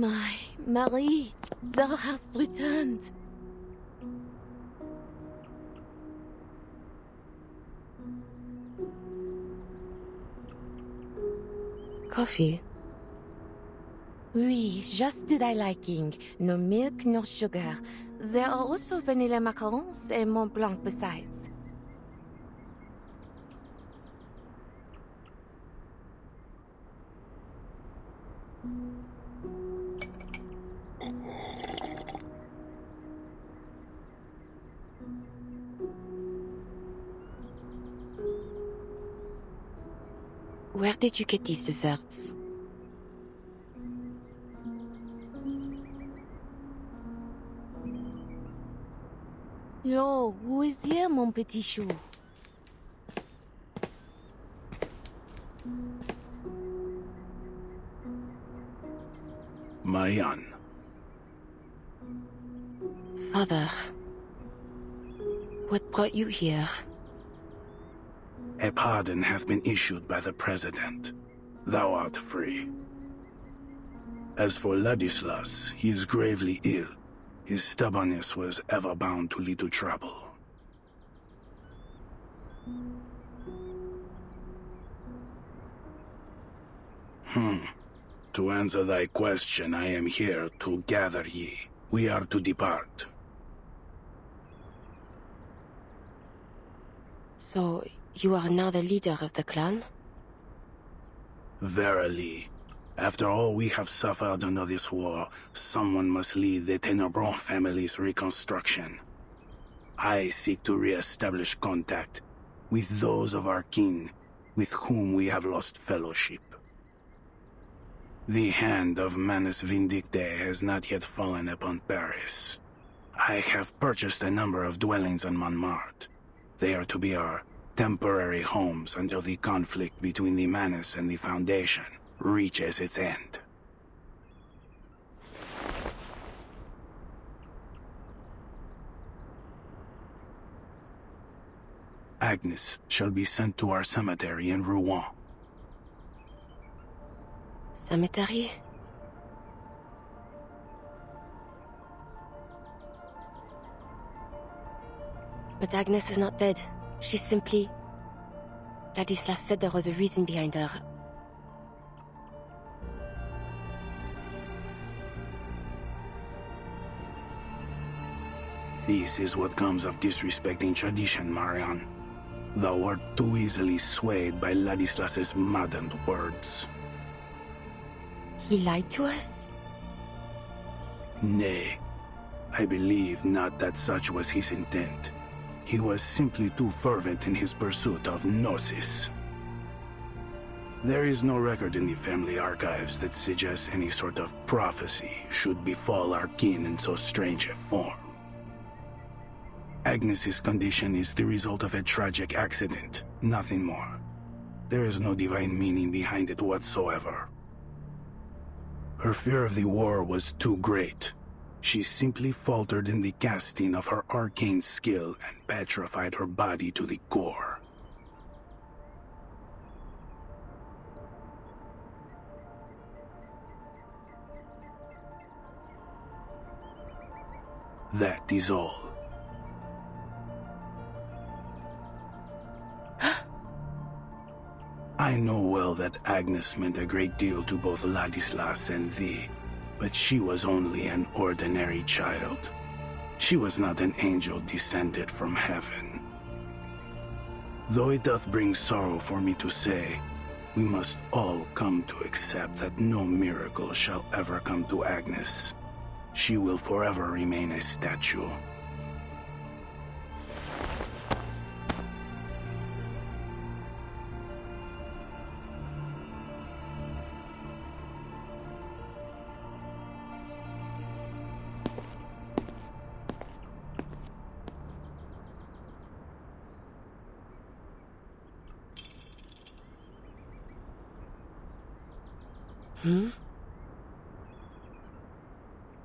My Marie, thou hast returned. Coffee? Oui, just to thy liking. No milk, no sugar. There are also vanilla macarons and Mont Blanc besides. Where did you get these desserts? Yo, who is here, mon petit chou? Marianne. Father, what brought you here? A pardon hath been issued by the President. Thou art free. As for Ladislas, he is gravely ill. His stubbornness was ever bound to lead to trouble. To answer thy question, I am here to gather ye. We are to depart. So, you are now the leader of the clan? Verily, after all we have suffered under this war, someone must lead the Tenebron family's reconstruction. I seek to re-establish contact with those of our kin with whom we have lost fellowship. The hand of Manus Vindicte has not yet fallen upon Paris. I have purchased a number of dwellings on Montmartre. They are to be our temporary homes until the conflict between the Manus and the Foundation reaches its end. Agnes shall be sent to our cemetery in Rouen. Cemetery? But Agnes is not dead. She's simply... Ladislas said there was a reason behind her. This is what comes of disrespecting tradition, Marianne. Thou wert too easily swayed by Ladislas's maddened words. He lied to us? Nay, I believe not that such was his intent. He was simply too fervent in his pursuit of Gnosis. There is no record in the family archives that suggests any sort of prophecy should befall our kin in so strange a form. Agnes's condition is the result of a tragic accident, nothing more. There is no divine meaning behind it whatsoever. Her fear of the war was too great. She simply faltered in the casting of her arcane skill and petrified her body to the core. That is all. I know well that Agnes meant a great deal to both Ladislas and thee, but she was only an ordinary child. She was not an angel descended from heaven. Though it doth bring sorrow for me to say, we must all come to accept that no miracle shall ever come to Agnes. She will forever remain a statue.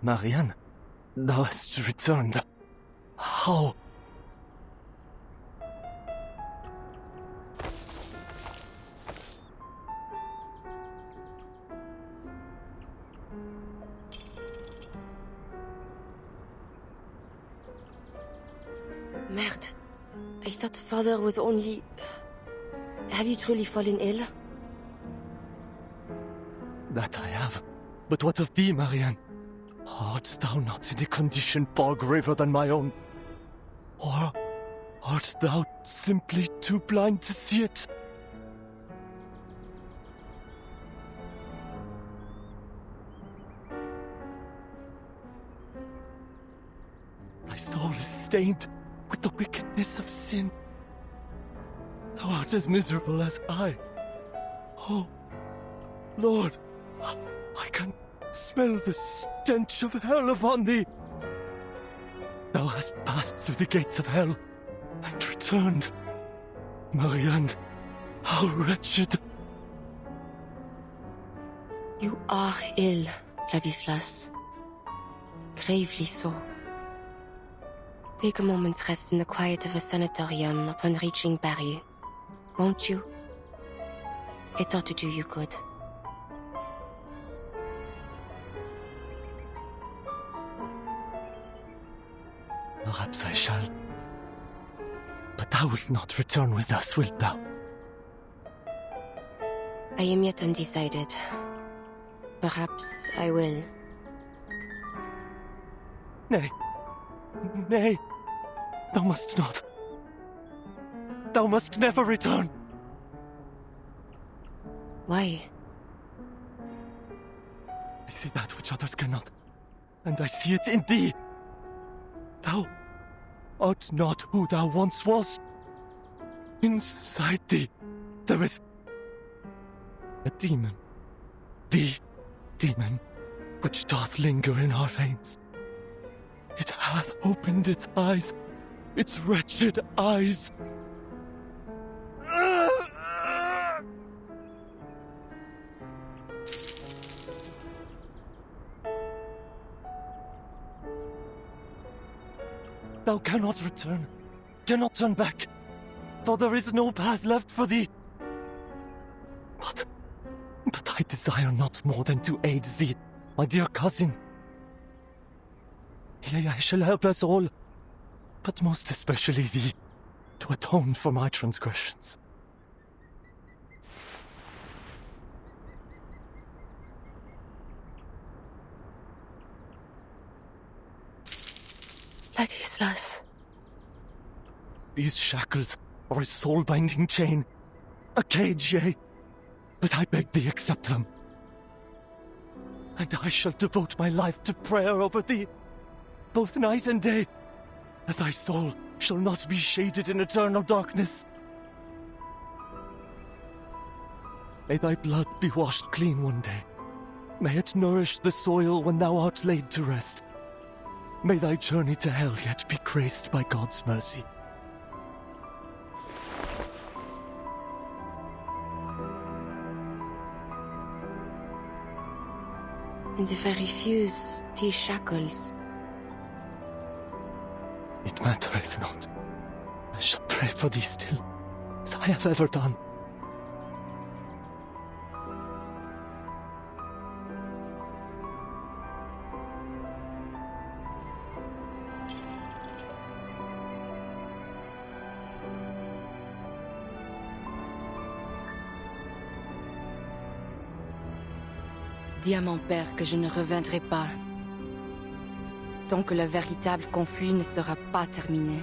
Marianne, thou hast returned. How? I thought father was only... Have you truly fallen ill? That I have. But what of thee, Marianne? Art thou not in a condition far graver than my own? Or art thou simply too blind to see it? Thy soul is stained with the wickedness of sin. Thou art as miserable as I. Oh, Lord, I can smell the stench of hell upon thee. Thou hast passed through the gates of hell and returned. Marianne, how wretched. You are ill, Ladislas. Gravely so. Take a moment's rest in the quiet of a sanatorium upon reaching Barry, won't you? It ought to do you good. Perhaps I shall. But thou wilt not return with us, wilt thou? I am yet undecided. Perhaps I will. Nay. Nay. Thou must not. Thou must never return. Why? I see that which others cannot, and I see it in thee. Thou art not who thou once wast. Inside thee, there is a demon. The demon which doth linger in our veins. It hath opened its eyes, its wretched eyes. Thou cannot return, cannot turn back, for there is no path left for thee. But I desire not more than to aid thee, my dear cousin. Yea, I shall help us all, but most especially thee, to atone for my transgressions. Ladislas. These shackles are a soul-binding chain, a cage, yea, but I beg thee accept them. And I shall devote my life to prayer over thee, both night and day, that thy soul shall not be shaded in eternal darkness. May thy blood be washed clean one day. May it nourish the soil when thou art laid to rest. May thy journey to hell yet be graced by God's mercy. And if I refuse these shackles? It mattereth not. I shall pray for thee still, as I have ever done. Dis à mon père que je ne reviendrai pas tant que le véritable conflit ne sera pas terminé.